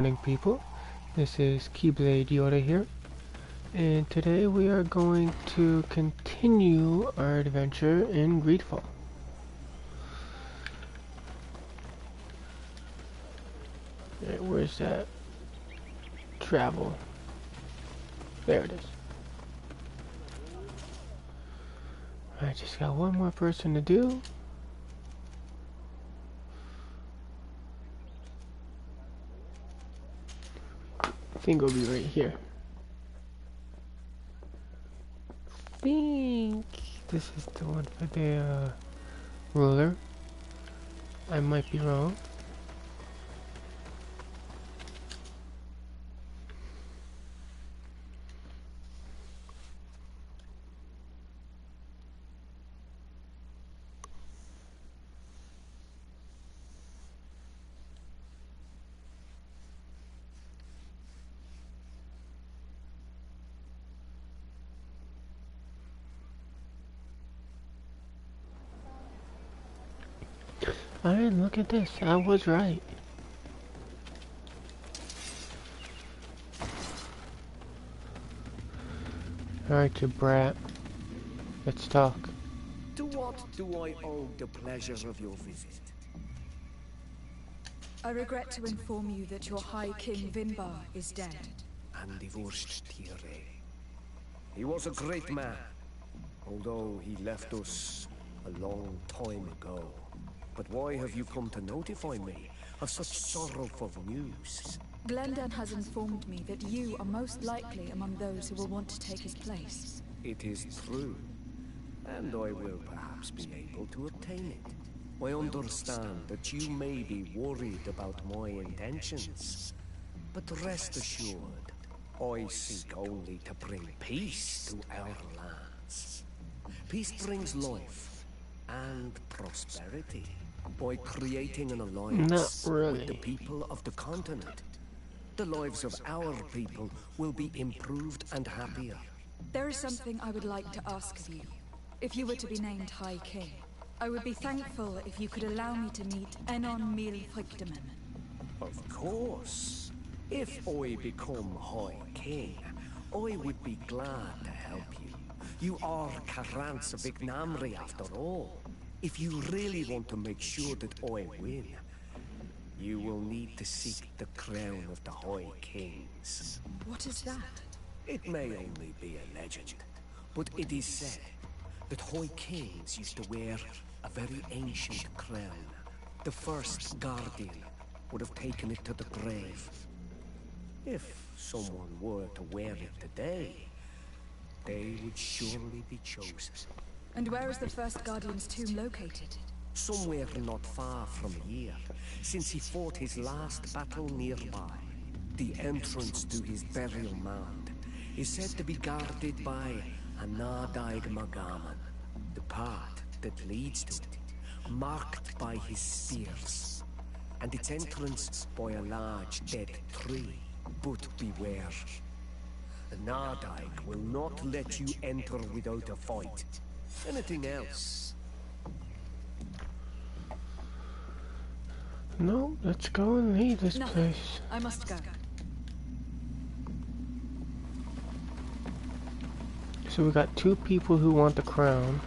Morning, people. This is Keyblade Yoda here, and today we are going to continue our adventure in Greedfall. Alright, where's that? Travel. There it is. I just got one more person to do. I think it'll be right here. I think this is the one for the ruler. I might be wrong. Alright, look at this. I was right. Alright, you brat. Let's talk. To what do I owe the pleasure of your visit? I regret to inform you that your High King Vinbar is dead. And divorced Tire. He was a great man, although he left us a long time ago. But why have you come to notify me of such sorrowful news? Glendan has informed me that you are most likely among those who will want to take his place. It is true, and I will perhaps be able to obtain it. I understand that you may be worried about my intentions, but rest assured, I seek only to bring peace to our lands. Peace brings life and prosperity by creating an alliance with the people of the continent. The lives of our people will be improved and happier. There is something I would like to ask of you. If you were to be named High King, I would be thankful if you could allow me to meet Enon Mil Frichtemann. Of course. If I become High King, I would be glad to help you. You are Karant's Vignamri after all. If you really want to make sure that I win, you will need to seek the crown of the High Kings. What is that? It may only be a legend, but it is said that High Kings used to wear a very ancient crown. The first Guardian would have taken it to the grave. If someone were to wear it today, they would surely be chosen. And where is the first Guardian's tomb located? Somewhere not far from here, since he fought his last battle nearby. The entrance to his burial mound is said to be guarded by a Nadaig Magaman, the path that leads to it, marked by his spears, and its entrance by a large dead tree. But beware, the Nadaig will not let you enter without a fight. Anything else? No, let's go and leave this place. I must go. So we got two people who want the crown.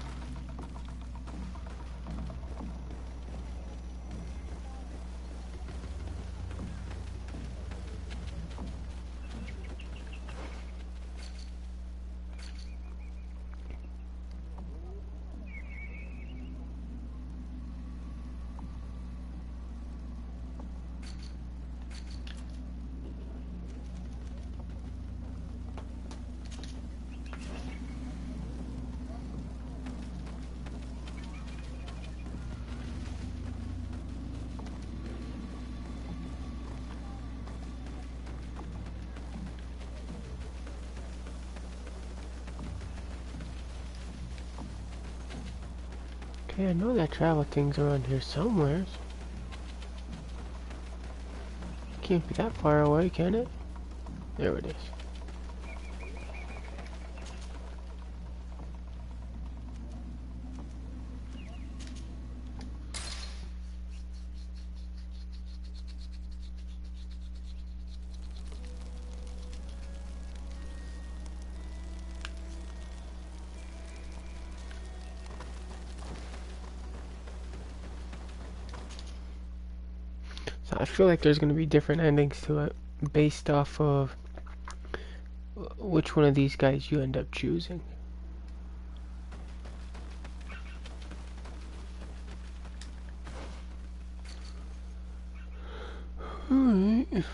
Okay, I know that travel thing's around here somewhere. Can't be that far away, can it? There it is. I feel like there's gonna be different endings to it based off of which one of these guys you end up choosing. Alright.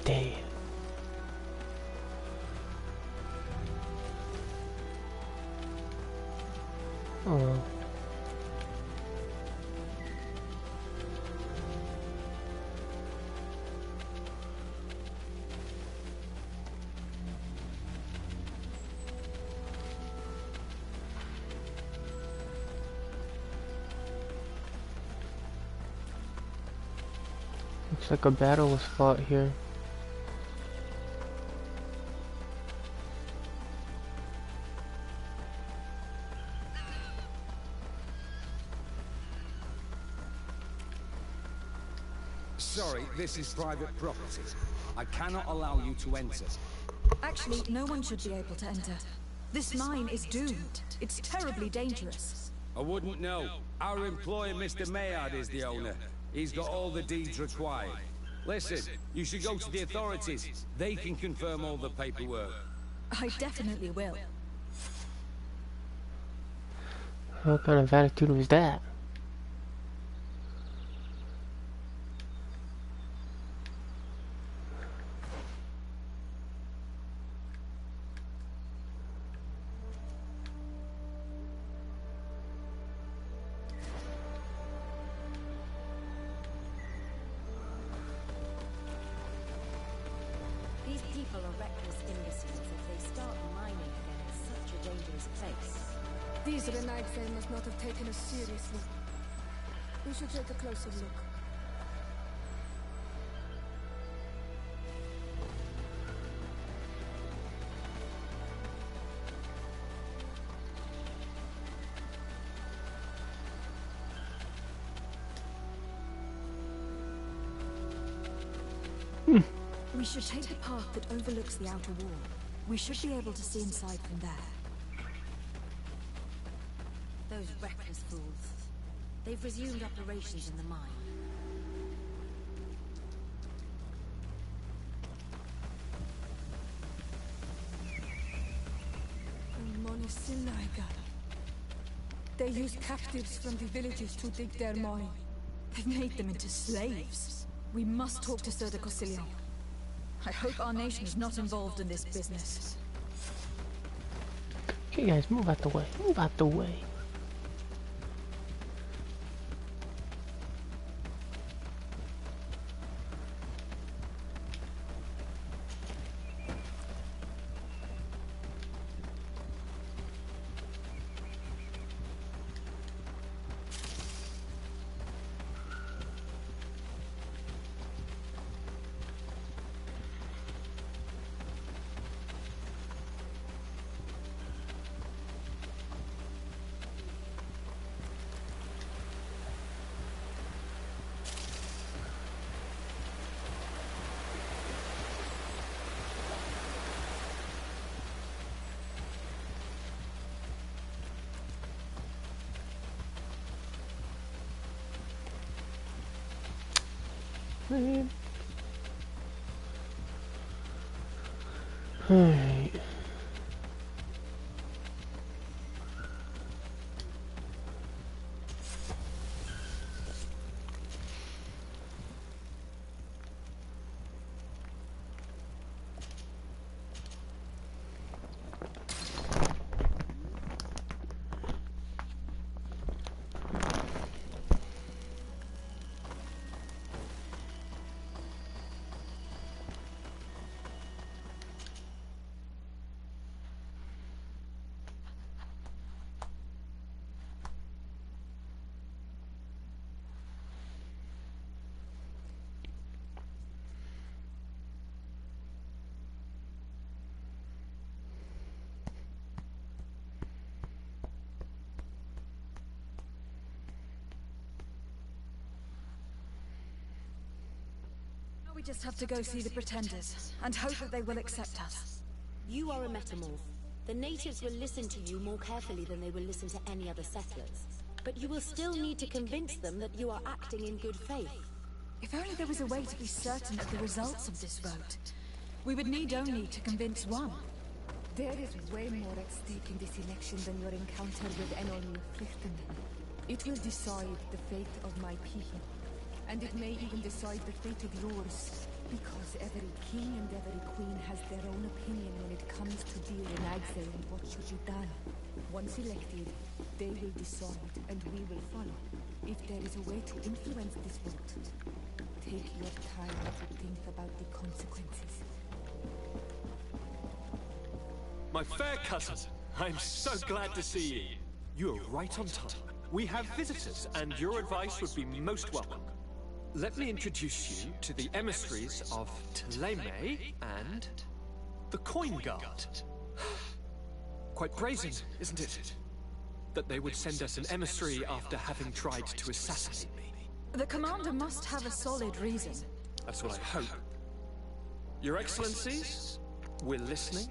Damn. Oh well. Looks like a battle was fought here. Sorry, this is private property. I cannot allow you to enter. Actually, no one should be able to enter. This mine is doomed. It's terribly dangerous. I wouldn't know. Our employer, Mr. Maillard, is the owner. He's got all the deeds required. Listen, you should go to the authorities. They can confirm all the paperwork. I definitely will. What kind of attitude was that? These people are reckless imbeciles if they start mining again in such a dangerous place. These Renegade must not have taken us seriously. We should take a closer look. We should take the path that overlooks the outer wall. We should be able to see inside from there. Those reckless fools. They've resumed operations in the mine. They use captives from the villages to dig their mine. They've made them into slaves. We must talk to Sir de Corsilion. I hope our nation is not involved in this business. Okay guys, move out the way. Move out the way. Man. Alright. We just have to go see the Pretenders, and hope that they will accept us. You are a metamorph. The natives will listen to you more carefully than they will listen to any other settlers. But you will still need to convince them that you are acting in good faith. If only there was a way to be certain of the results of this vote. We would need only to convince one. There is way more at stake in this election than your encounter with Enolmi Plichten. It will decide the fate of my people. And it may even decide the fate of yours. Because every king and every queen has their own opinion when it comes to deal in exile and what should be done. Once elected, they will decide and we will follow. If there is a way to influence this vote, take your time to think about the consequences. My fair cousin, I'm so glad to see you. You are right on time. We have visitors, and your advice would be most welcome. Let me introduce you to the emissaries of Tleme and the Coin Guard. Quite brazen, isn't it? That they would send us an emissary after having tried to assassinate me. The commander must have a solid reason. That's what I hope. Your Excellencies, we're listening.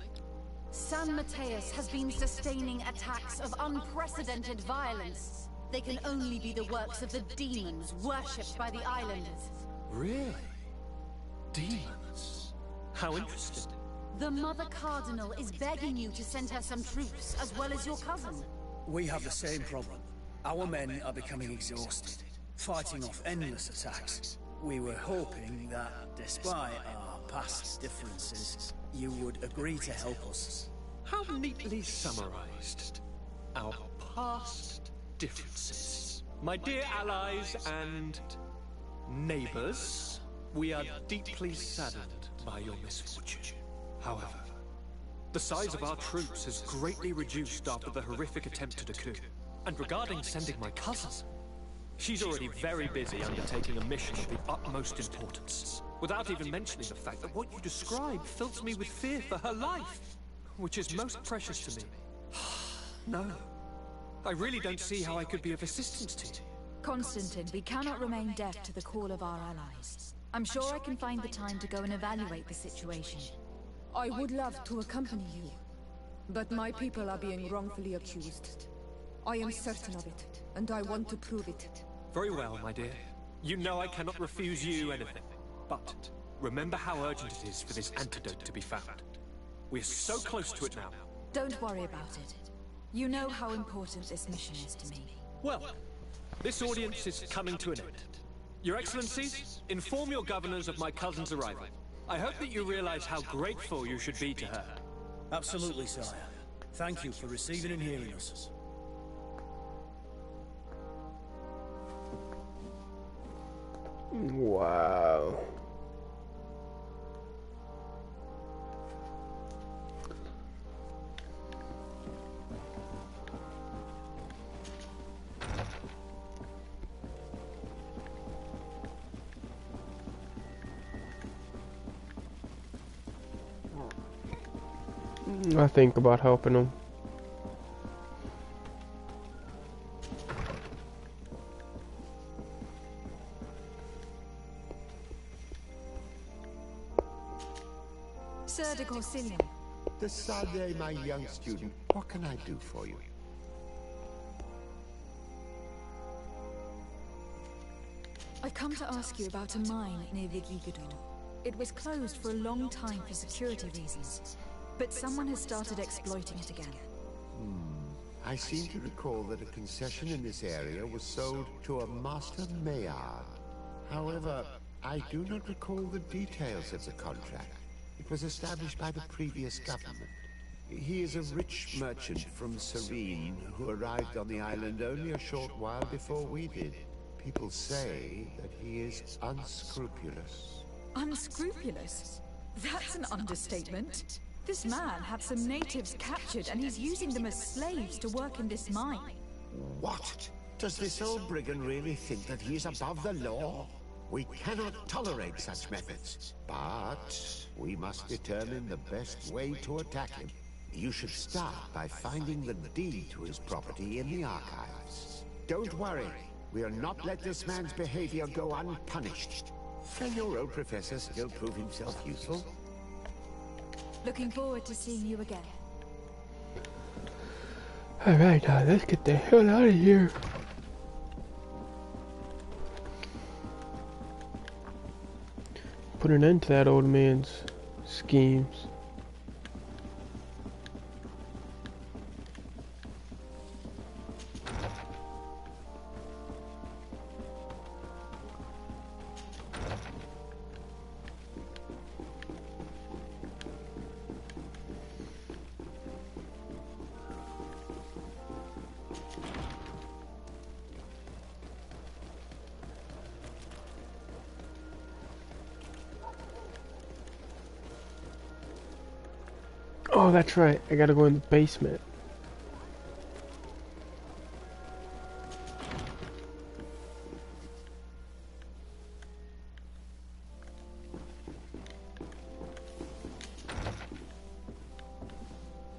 San Mateus has been sustaining attacks of unprecedented violence. They can only be the works of the demons worshipped by the islanders. Really? Demons? How interesting. The Mother Cardinal is begging you to send her some troops, as well as your cousin. We have the same problem. Our men are becoming exhausted, fighting off endless attacks. We were hoping that, despite our past differences, you would agree to help us. How neatly summarized. Our past differences. My dear allies and neighbors, we are deeply saddened by your misfortune. However, the size of our troops has greatly reduced after the horrific attempt at a coup. And regarding sending my cousin, she's already very busy undertaking a mission of the utmost importance, without even mentioning the fact that what you describe fills me with fear for her life, which is most precious to me. No, I really don't see how I could be of assistance to you. Constantine, we cannot remain deaf to the call of our allies. I'm sure I can find the time to go and evaluate the situation. I would love to accompany you, but my people are being wrongfully accused. I am certain of it, and I want to prove it. Very well, my dear. You know I cannot refuse you anything. But remember how urgent it is for this antidote to be found. We're so close to it now. Don't worry about it. You know how important this mission is to me. Well, this audience is coming to an end. Your Excellencies, inform your governors of my cousin's arrival. I hope that you realize how grateful you should be to her. Absolutely, sire. Thank you for receiving and hearing us. Wow. I think about helping them. Sir de Corsilium. Decidez, my young student, what can I do for you? I've come to ask you about a mine near Vigigador. It was closed for a long time for security reasons, but someone has started exploiting it again. I seem to recall that a concession in this area was sold to a Master Maillard. However, I do not recall the details of the contract. It was established by the previous government. He is a rich merchant from Serene who arrived on the island only a short while before we did. People say that he is unscrupulous. Unscrupulous? That's an understatement. This man had some natives captured and he's using them as slaves to work in this mine. What? Does this old brigand really think that he is above the law? We cannot tolerate such methods, but we must determine the best way to attack him. You should start by finding the deed to his property in the archives. Don't worry, we'll not let this man's behavior go unpunished. Can your old professor still prove himself useful? Looking forward to seeing you again. Alright, now let's get the hell out of here. Put an end to that old man's schemes. Oh, that's right. I gotta go in the basement.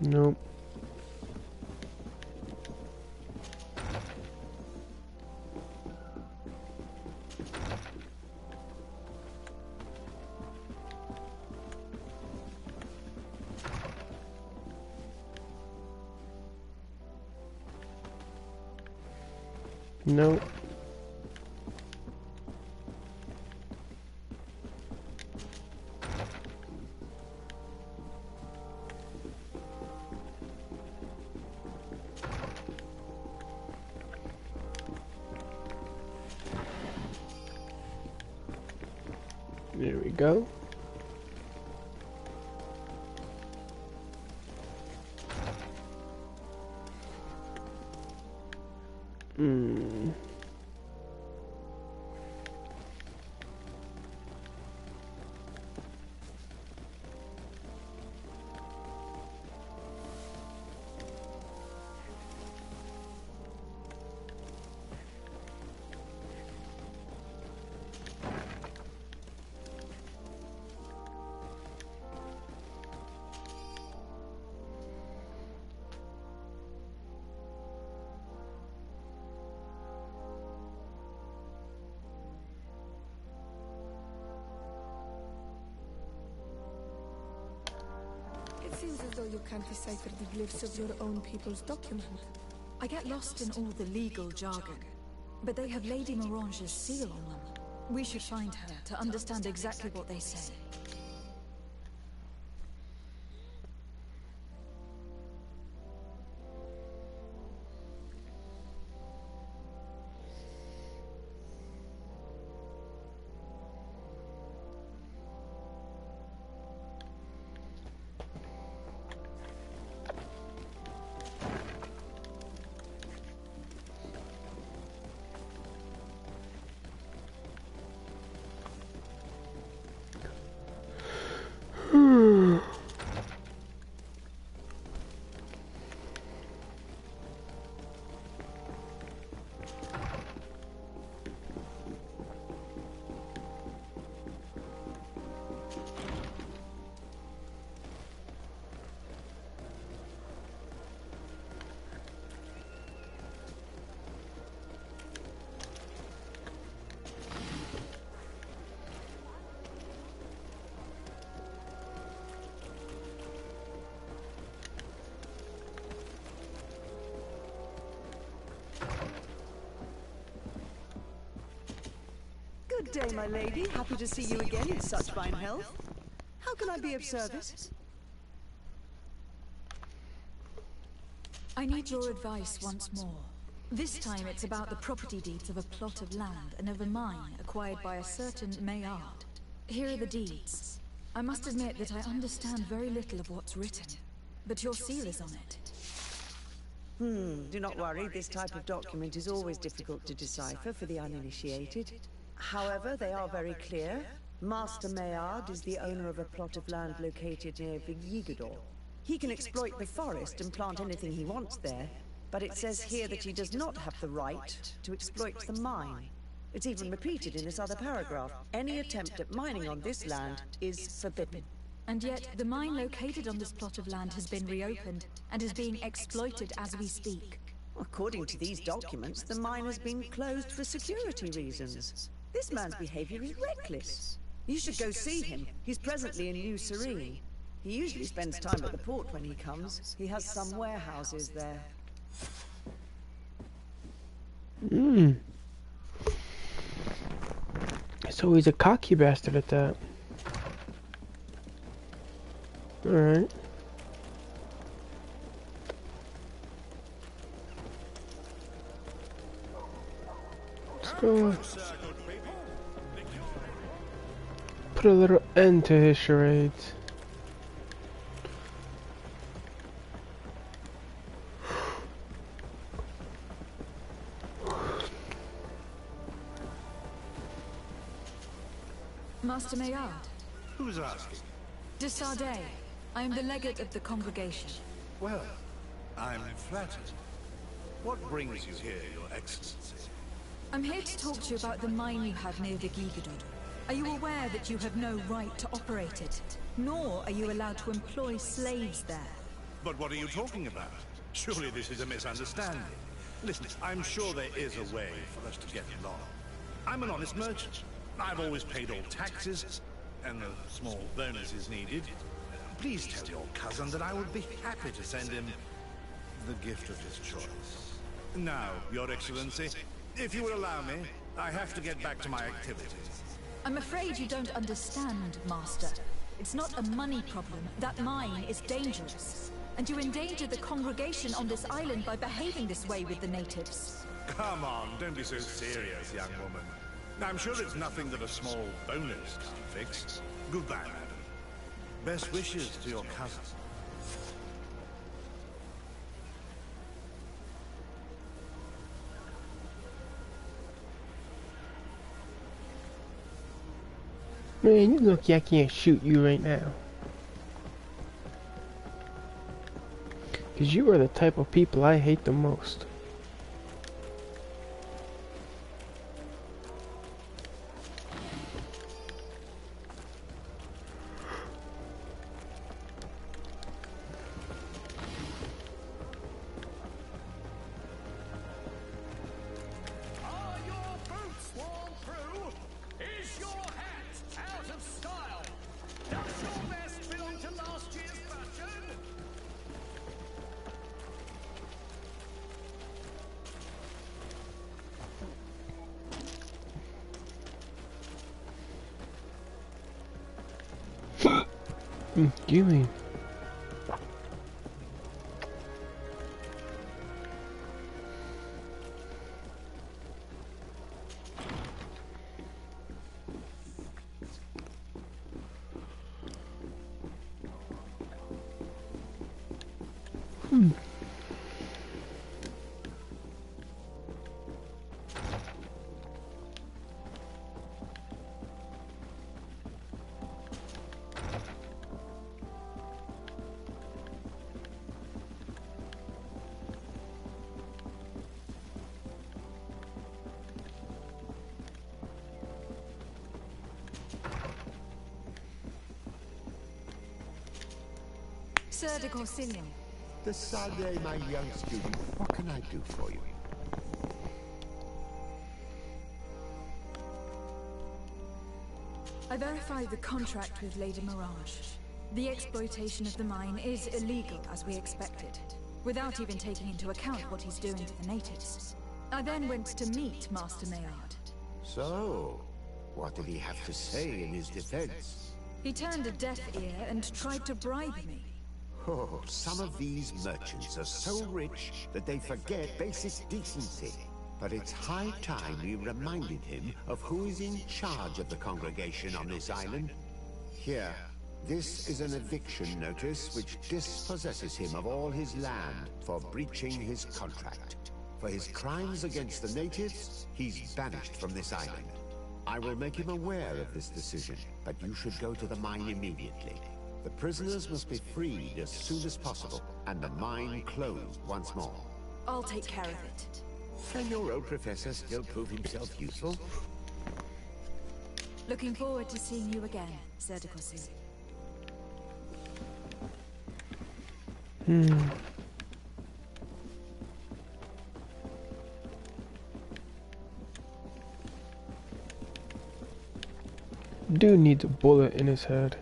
Nope. Nope. There we go. It seems as though you can't decipher the glyphs of your own people's document. I get lost in all the legal jargon, but they have Lady Morange's seal on them. We should find her to understand exactly what they say. Good day, my lady. Happy to see you again in such fine health. How can I be of service? I need your advice once more. This time it's about the property deeds of a plot of land and of a mine acquired by a certain Maillard. Here are the deeds. I must admit that I understand very little of what's written, but your seal is on it. Do not worry. This type of document is always difficult to decipher for the uninitiated. However, they are very clear. Master Maillard is the owner of a plot of land located near Vigigidor. He can exploit the forest and plant anything he wants there, but it says here that he does not have the right to exploit the mine. It's even repeated in this other paragraph. Any attempt at mining on this land is forbidden. And yet, the mine located on this plot of land has been reopened and is being exploited as we speak. According to these documents, the mine has been closed for security reasons. This man's behavior is reckless. You should go see him. He's presently in New Serene. He usually spends time at the port when he comes. He has some warehouses there. Hmm. So he's a cocky bastard at that. Alright. Let's go. Put a little end to his charades. Master Maillard. Who's asking? De Sardet. I am the legate of the congregation. Well, I'm flattered. What brings you here, Your Excellency? I'm here to talk to you about the mine you have near the Gigadod. Are you aware that you have no right to operate it? Nor are you allowed to employ slaves there? But what are you talking about? Surely this is a misunderstanding. Listen, I'm sure there is a way for us to get along. I'm an honest merchant. I've always paid all taxes, and the small bonuses needed. Please tell your cousin that I would be happy to send him the gift of his choice. Now, Your Excellency, if you will allow me, I have to get back to my activities. I'm afraid you don't understand, Master. It's not a money problem. That mine is dangerous. And you endanger the congregation on this island by behaving this way with the natives. Come on, don't be so serious, young woman. I'm sure it's nothing that a small bonus can't fix. Goodbye, madam. Best wishes to your cousin. Man, you lucky I can't shoot you right now. Because you are the type of people I hate the most. You mean? Sir de Consignon. De Sardet, my young student, what can I do for you? I verified the contract with Lady Mirage. The exploitation of the mine is illegal, as we expected, without even taking into account what he's doing to the natives. I then went to meet Master Maillard. So, what did he have to say in his defense? He turned a deaf ear and tried to bribe me. Oh, some of these merchants are so rich that they forget basic decency. But it's high time we reminded him of who is in charge of the congregation on this island. Here, this is an eviction notice which dispossesses him of all his land for breaching his contract. For his crimes against the natives, he's banished from this island. I will make him aware of this decision, but you should go to the mine immediately. The prisoners must be freed as soon as possible, and the mine closed once more. I'll take care of it. Can your old professor still prove himself useful? Looking forward to seeing you again, Sir de Consignon. Dude needs a bullet in his head.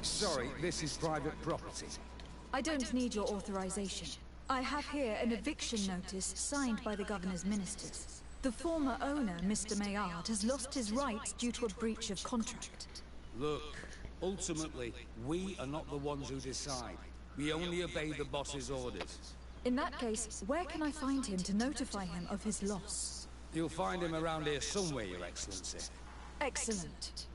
Sorry, this is private property. I don't need your authorization. I have here an eviction notice signed by the governor's ministers. The former owner, Mr. Maillard, has lost his rights due to a breach of contract. Look, ultimately, we are not the ones who decide. We only obey the boss's orders. In that case, where can I find him to notify him of his loss? You'll find him around here somewhere, Your Excellency. Excellent.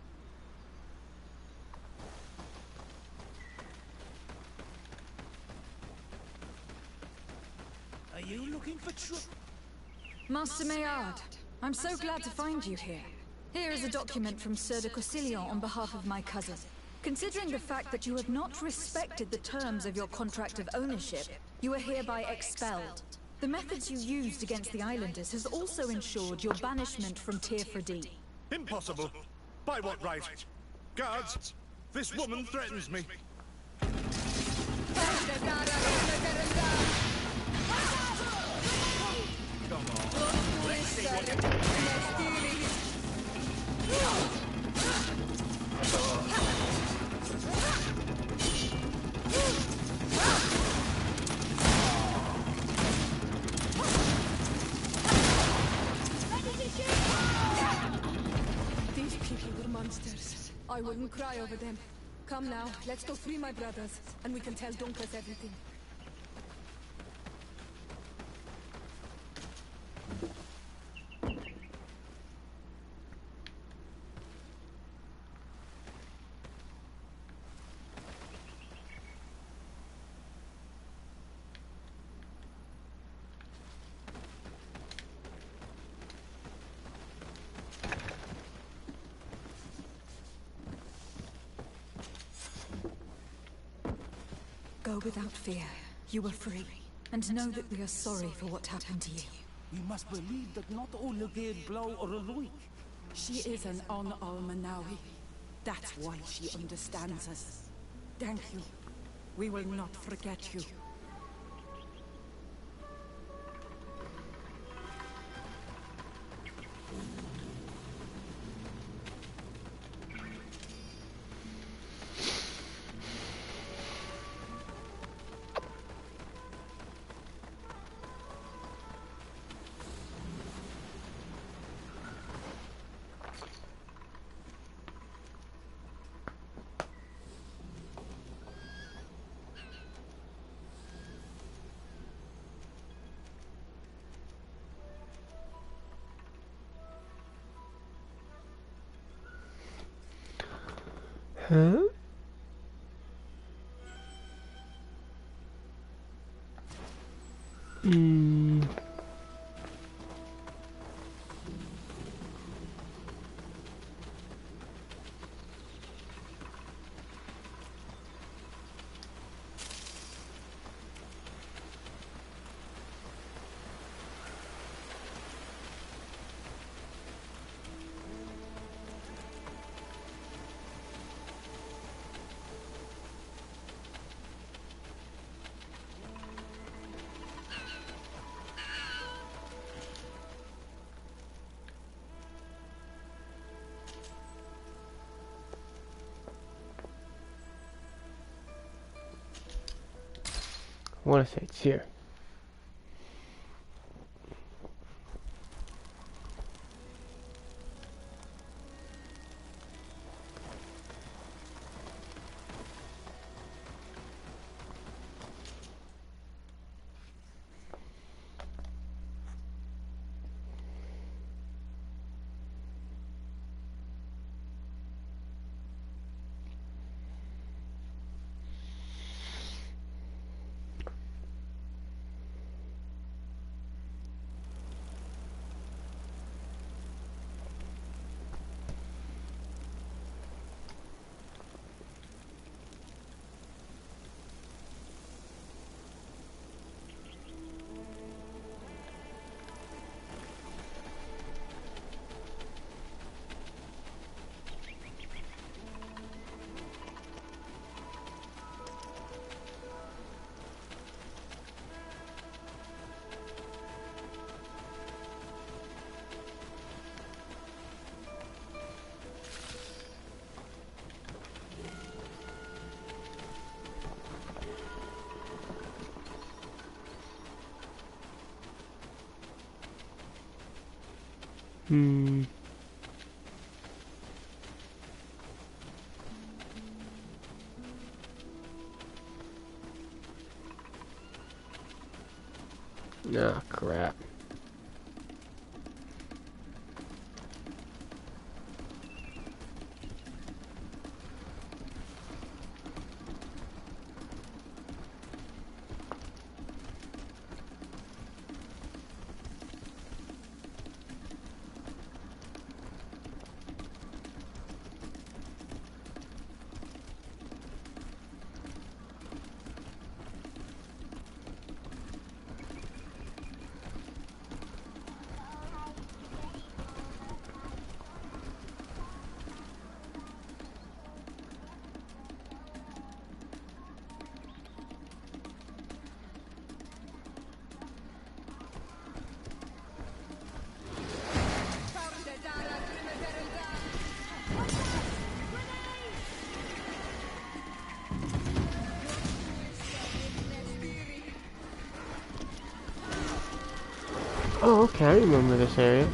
Are you looking for trouble? Master Maillard, I'm so glad to find you here. Here is a document from Sir de Corsillon on behalf of my cousin. Considering the fact that you have not respected the terms of your contract of ownership, you are hereby expelled. The methods you used against the islanders has also ensured your banishment from Tirfredi. Impossible. By what right? Guards, this woman threatens me. These people were monsters. I wouldn't cry over them. Come now, let's go free my brothers, and we can tell Dunkas everything. Go without fear. You are free. And know that we are sorry for what happened to you. We must believe that not all Legade Blow or Aluik. She is an Almanawi. That's why she understands us. Thank you. We will not forget you. Huh? I want to say it's here. Ah, crap. Oh, okay, I remember this area.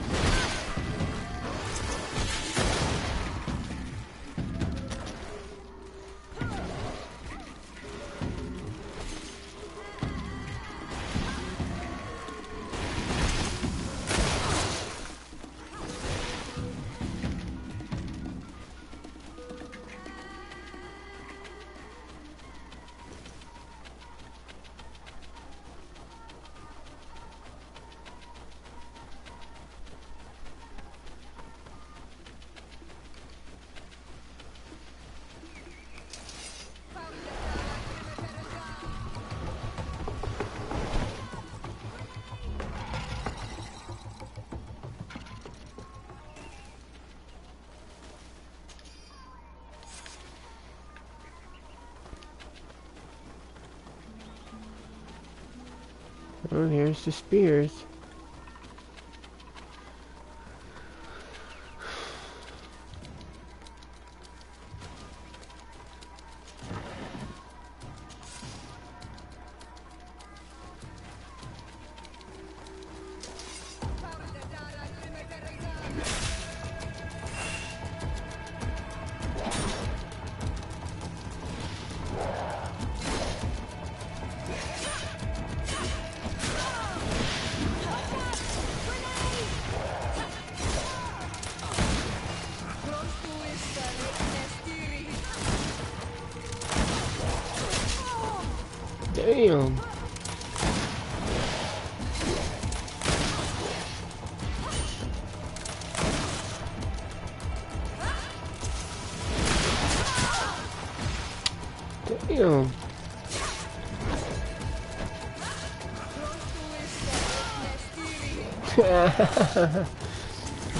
Oh, here's the spears. Damn. Damn.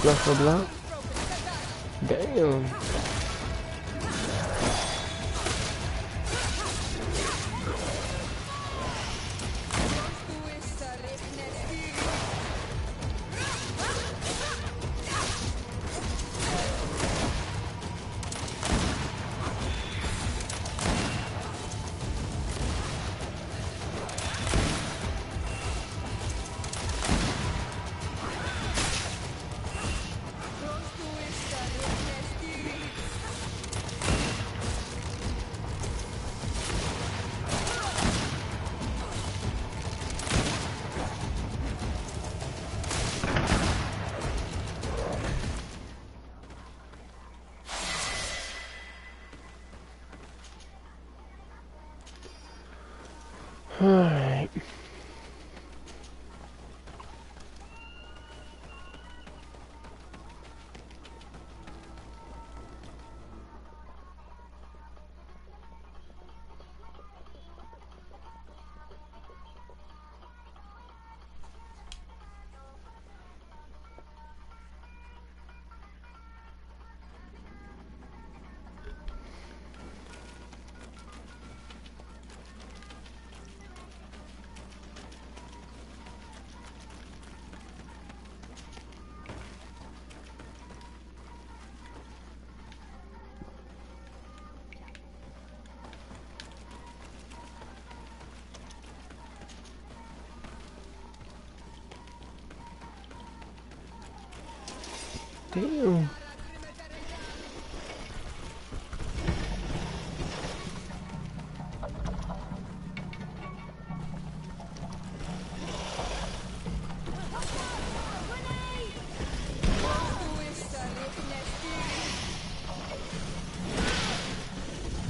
Bluff a block. Damn. Damn.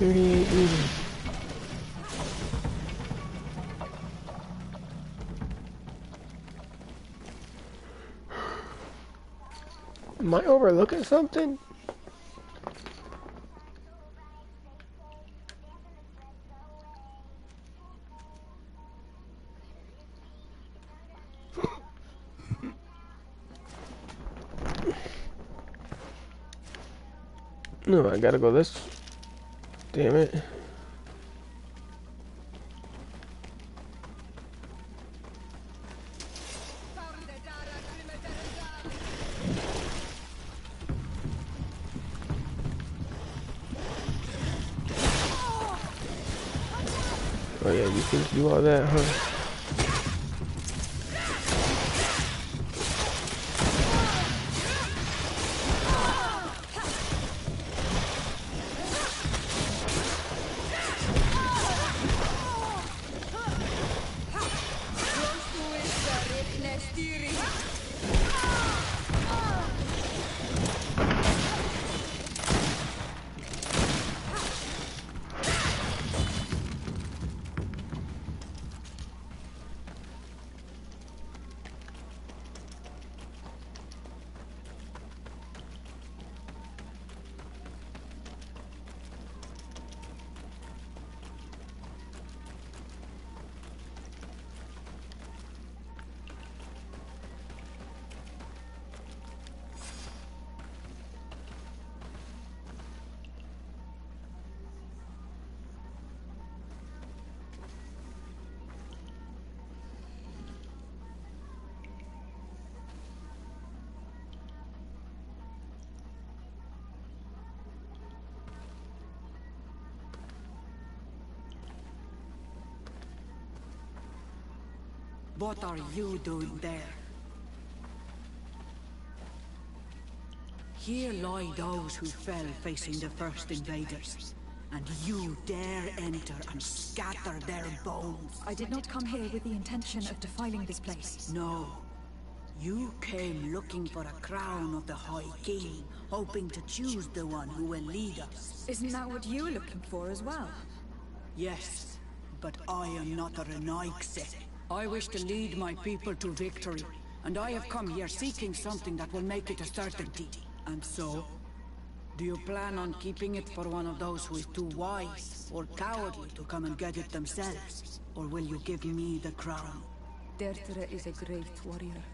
$38 meters. Am I overlooking something? No, I gotta go this. Damn it. Oh yeah, you can do all that, huh? What are you doing there? Here lie those who fell facing the first invaders. And you dare enter and scatter their bones. I did not come here with the intention of defiling this place. No. You came looking for a crown of the High King, hoping to choose the one who will lead us. Isn't that what you were looking for as well? Yes, but I am not a Renaigse. I wish to lead my people to victory, and I have come here seeking something that will make it a certainty. And so, do you plan on keeping it for one of those who is too wise or cowardly to come and get it themselves? Or will you give me the crown? Dertera is a great warrior.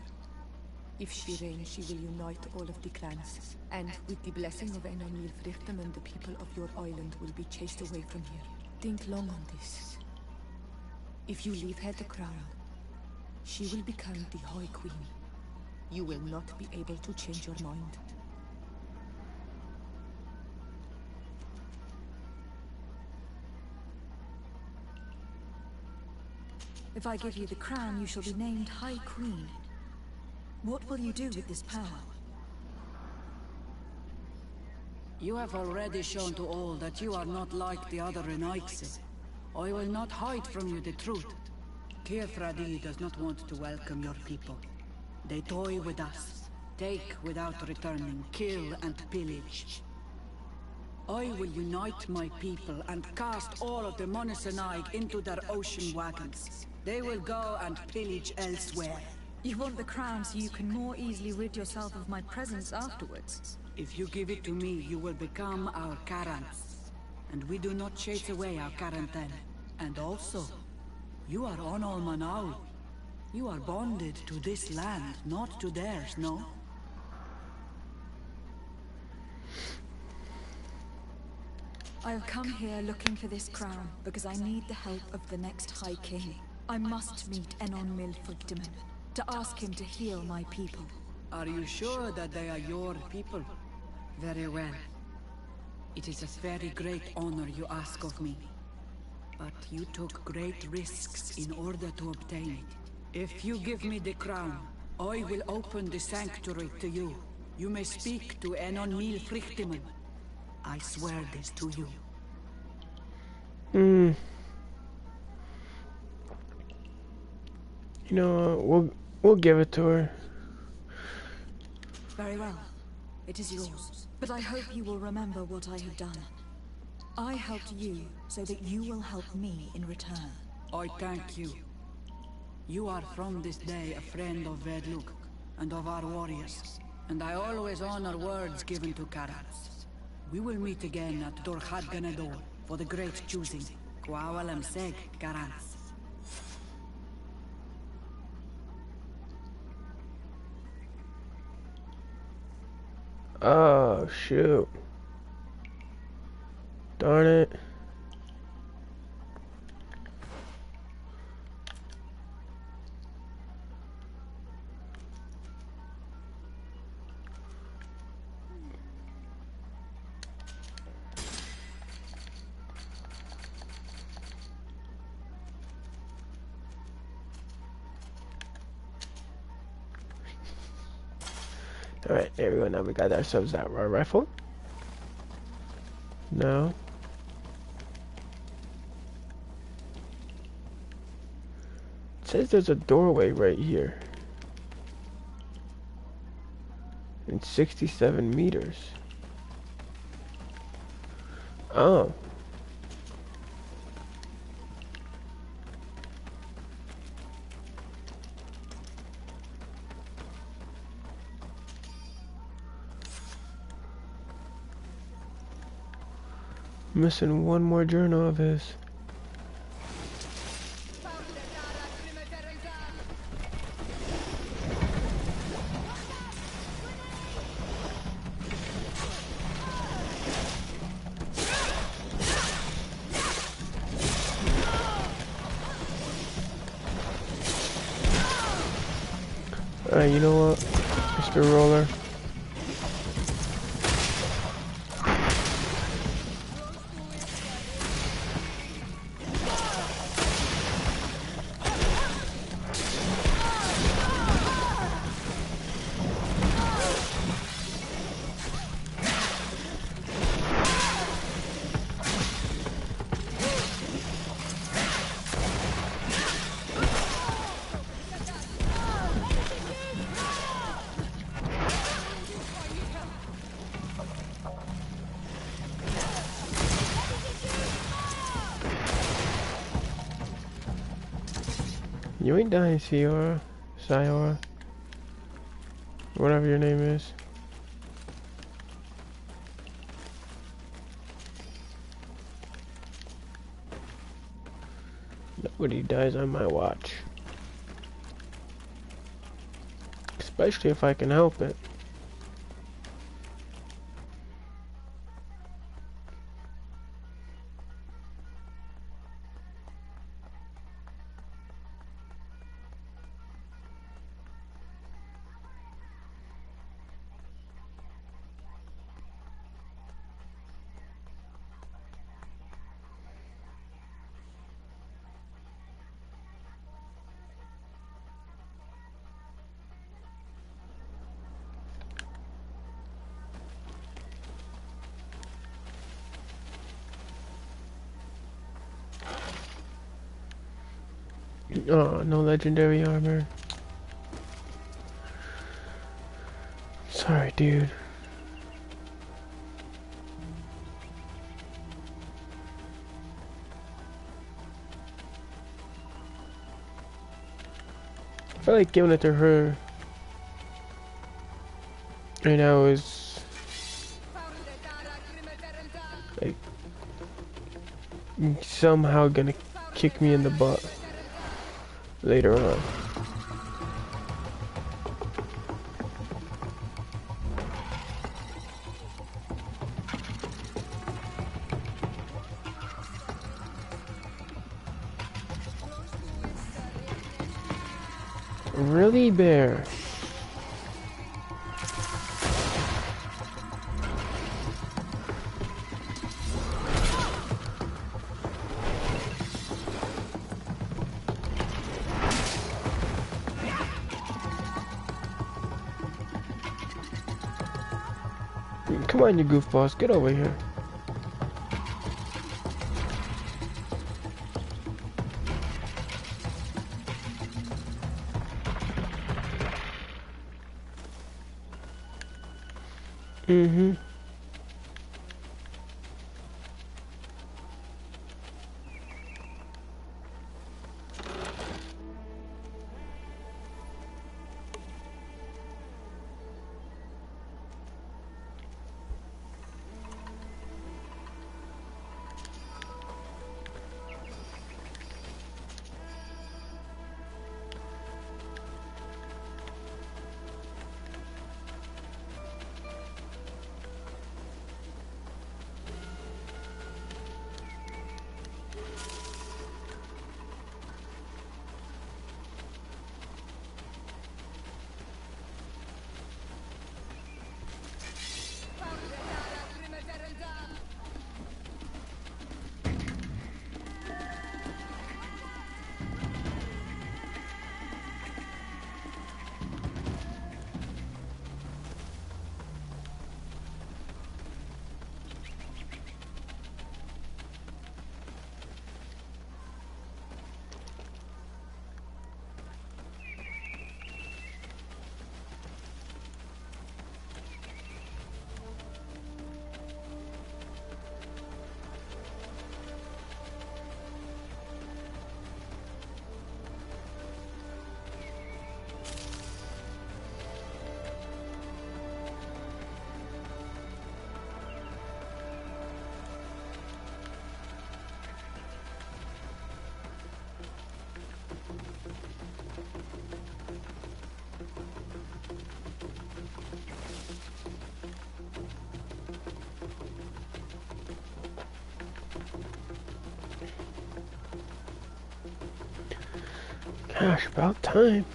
If she reigns, she will unite all of the clans. And with the blessing of Enamil Frichtem, the people of your island will be chased away from here. Think long on this. If you leave her the crown, she will become the High Queen. You will not be able to change your mind. If I give you the crown, you shall be named High Queen. What will you do with this power? You have already shown to all that you are not like the other Renaigse. I will not hide from you the truth. Kirthradi does not want to welcome your people. They toy with us, take without returning, kill and pillage. I will unite my people and cast all of the Monasenaig into their ocean wagons. They will go and pillage elsewhere. You want the crown so you can more easily rid yourself of my presence afterwards. If you give it to me, you will become our Karans. And we do not chase away our Karanten. And also, you are on Almanau. You are bonded to this land, not to theirs, no? I have come here looking for this crown because I need the help of the next High King. I must meet Enon Milfugdiman to ask him to heal my people. Are you sure that they are your people? Very well. It is a very great honor you ask of me. But you took great risks in order to obtain it. If you give me the crown, I will open the sanctuary to you. You may speak to Enon Mil Frichtiman. I swear this to you. You know, we'll give it to her. Very well. It is yours. But I hope you will remember what I have done. I helped you so that you will help me in return. I thank you. You are from this day a friend of Vedluk and of our warriors. And I always honor words given to Karats. We will meet again at Dorchat Ganador for the great choosing. Kwawalem Seg, Karats. Oh, shoot. Darn it. Alright, there we go. Now we got ourselves that raw rifle. No. It says there's a doorway right here. In 67 meters. Oh. Missing one more journal of his. Alright, you know what, Mr. Roller? You ain't dying, Sayora. Whatever your name is. Nobody dies on my watch. Especially if I can help it. Oh, no legendary armor. Sorry, dude. I feel like giving it to her right now is like somehow gonna kick me in the butt later on. Really, Bear? Come on, you goofballs, get over here. Mm-hmm. Gosh, about time.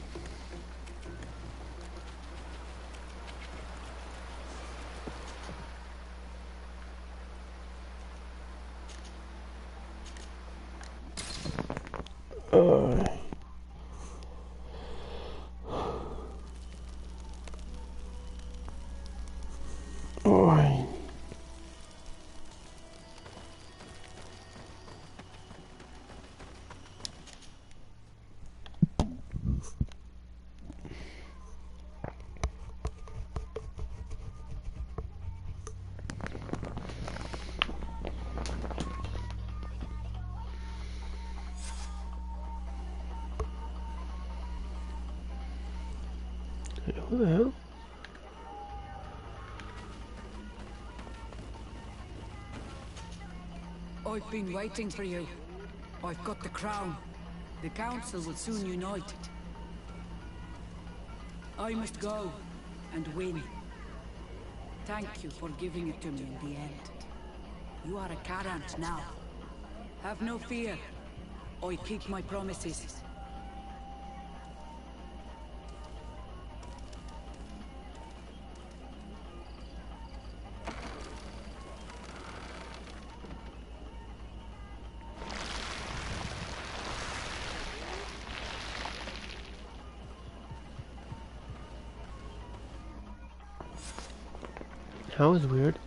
Oh. Who the hell? I've been waiting for you. I've got the crown. The council will soon unite. I must go and win. Thank you for giving it to me in the end. You are a Karant now. Have no fear. I keep my promises. That was weird.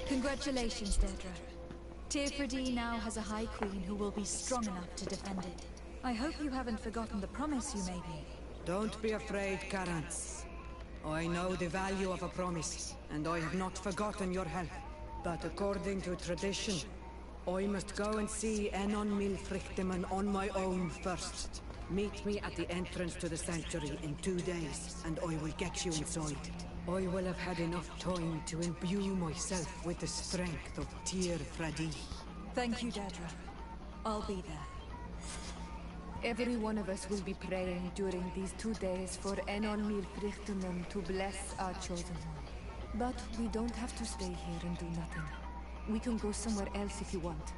Congratulations, Deirdre. Teirfredi now has a High Queen who will be strong enough to defend it. I hope you haven't forgotten the promise you made me. Don't be afraid, Karants. I know the value of a promise, and I have not forgotten your help. But according to tradition, I must go and see Enon Milfrichteman on my own first. Meet me at the entrance to the sanctuary in 2 days, and I will get you inside. I will have had enough time to imbue myself with the strength of Tyr Fradi. Thank you, Dedra. I'll be there. Every one of us will be praying during these 2 days for Enon Milfrichteman to bless our chosen one. But we don't have to stay here and do nothing. We can go somewhere else if you want.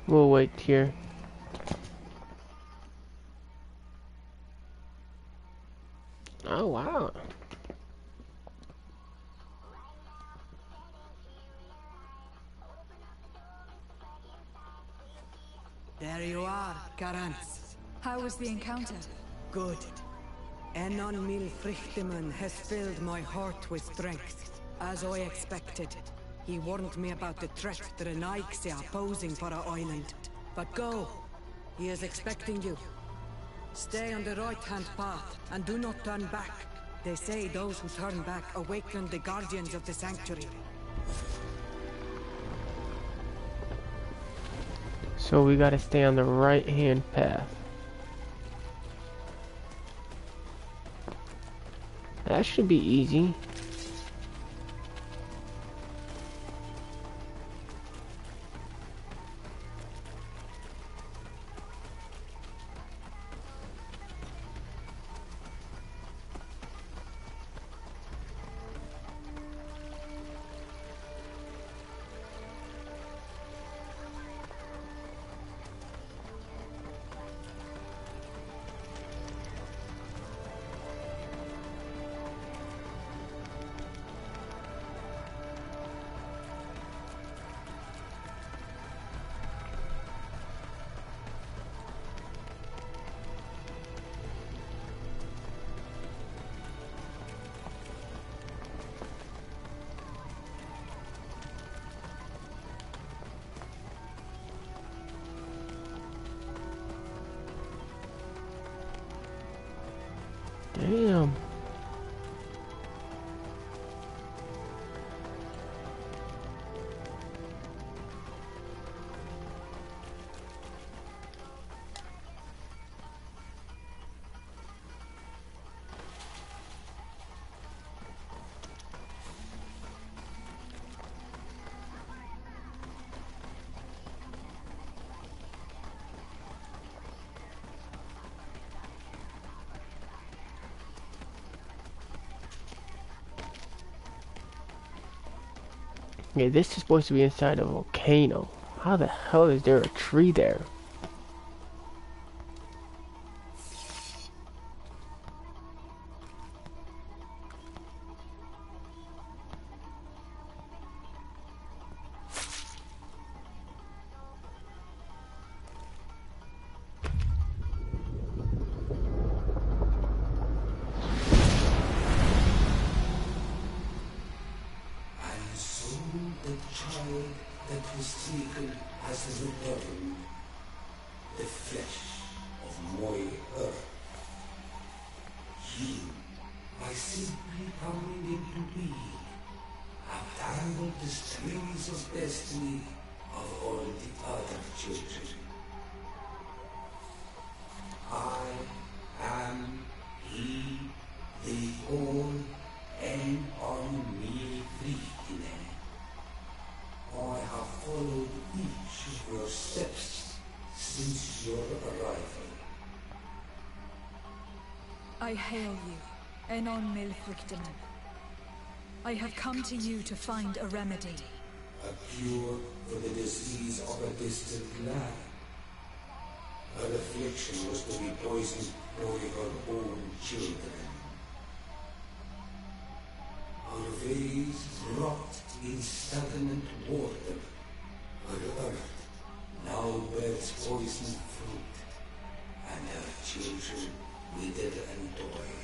We'll wait here. Oh, wow. There you are, Karans. How was the encounter? Good. Enon Milfrichteman has filled my heart with strength, as I expected. He warned me about the threat the Renaigse are posing for our island. But go. He is expecting you. Stay on the right-hand path, and do not turn back. They say those who turn back awaken the guardians of the sanctuary. So we gotta stay on the right-hand path. That should be easy. Damn. Yeah, this is supposed to be inside a volcano. How the hell is there a tree there? I hail you, Enon Milfrichteman. I have come to you to find a remedy. A cure for the disease of a distant land. Her affliction was to be poisoned by her own children. Her veins rot in stagnant water. Her earth now bears poisoned fruit, and her children wither and die.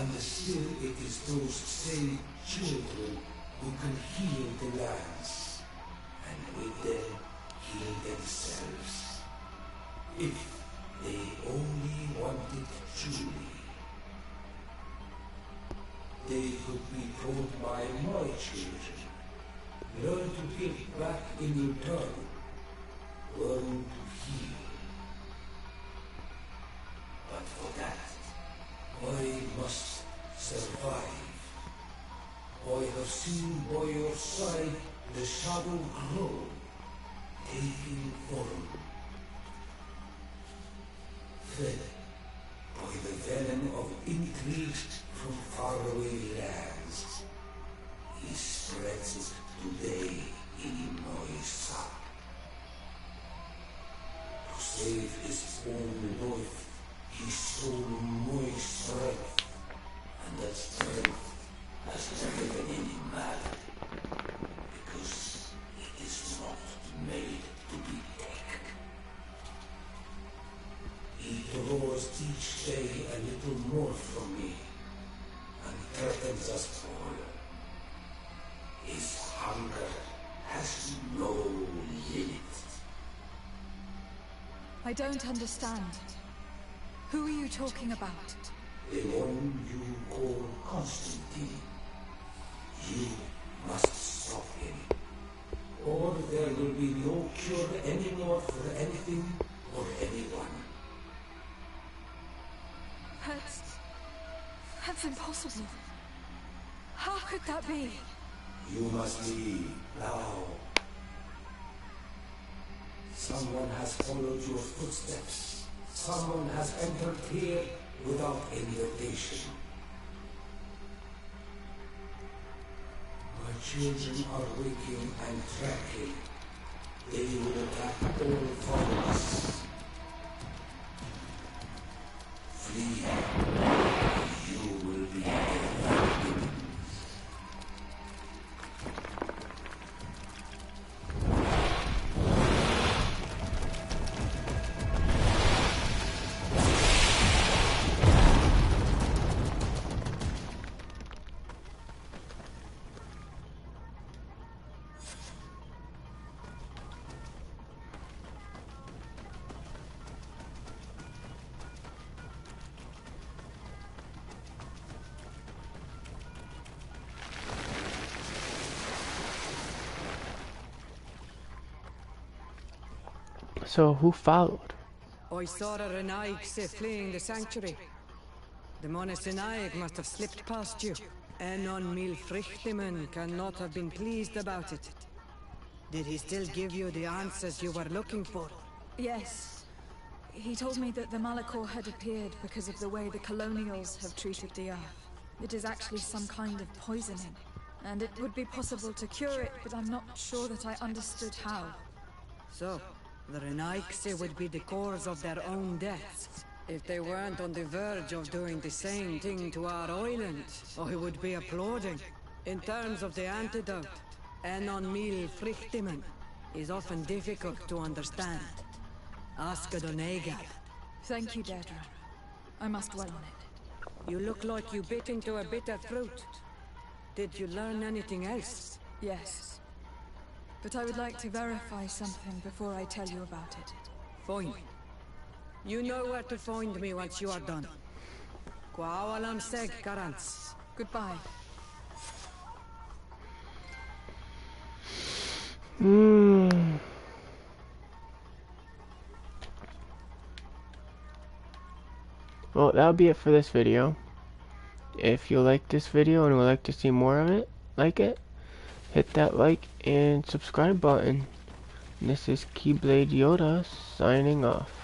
And still it is those same children who can heal the lands, and with them heal themselves. If they only wanted truly. They could be taught by my children. Learn to give back in return. Learn to heal. But for that, I must survive. I have seen by your side the shadow grow, taking form. Fed by the venom of intrigues from faraway lands, he spreads it today in my sap. To save his own life, he stole my strength, and that strength has driven him mad, because it is not made to be taken. He draws each day a little more from me, and threatens us all. His hunger has no limit. I don't understand. Who are you talking about? The one you call Constantine. You must stop him, or there will be no cure anymore for anything or anyone. That's impossible. How could that be? You must leave now. Someone has followed your footsteps. Someone has entered here without invitation. My children are waking and tracking. They will attack all followers. Flee. You will be dead. So who followed? I saw the Renaigse fleeing the sanctuary. The Monesenaig must have slipped past you. Enon Milfrichtimen cannot have been pleased about it. Did he still give you the answers you were looking for? Yes. He told me that the Malachor had appeared because of the way the colonials have treated the Earth. It is actually some kind of poisoning. And it would be possible to cure it, but I'm not sure that I understood how. So, the Renaigse would be the cause of their own deaths. If they weren't on the verge of doing the same thing to our island, I would be applauding. In terms of the antidote, Enon Mil Frichtimen is often difficult to understand. Ask Adonegad. Thank you, Deirdre. I must dwell on it. You look like you bit into a bitter fruit. Did you learn anything else? Yes. But I would like to verify something before I tell you about it. Fine. You know where to find me once you are done. Kwawalam seg, Karants. Goodbye. Well, that'll be it for this video. If you like this video and would like to see more of it, hit that like and subscribe button. This is Keyblade Yoda signing off.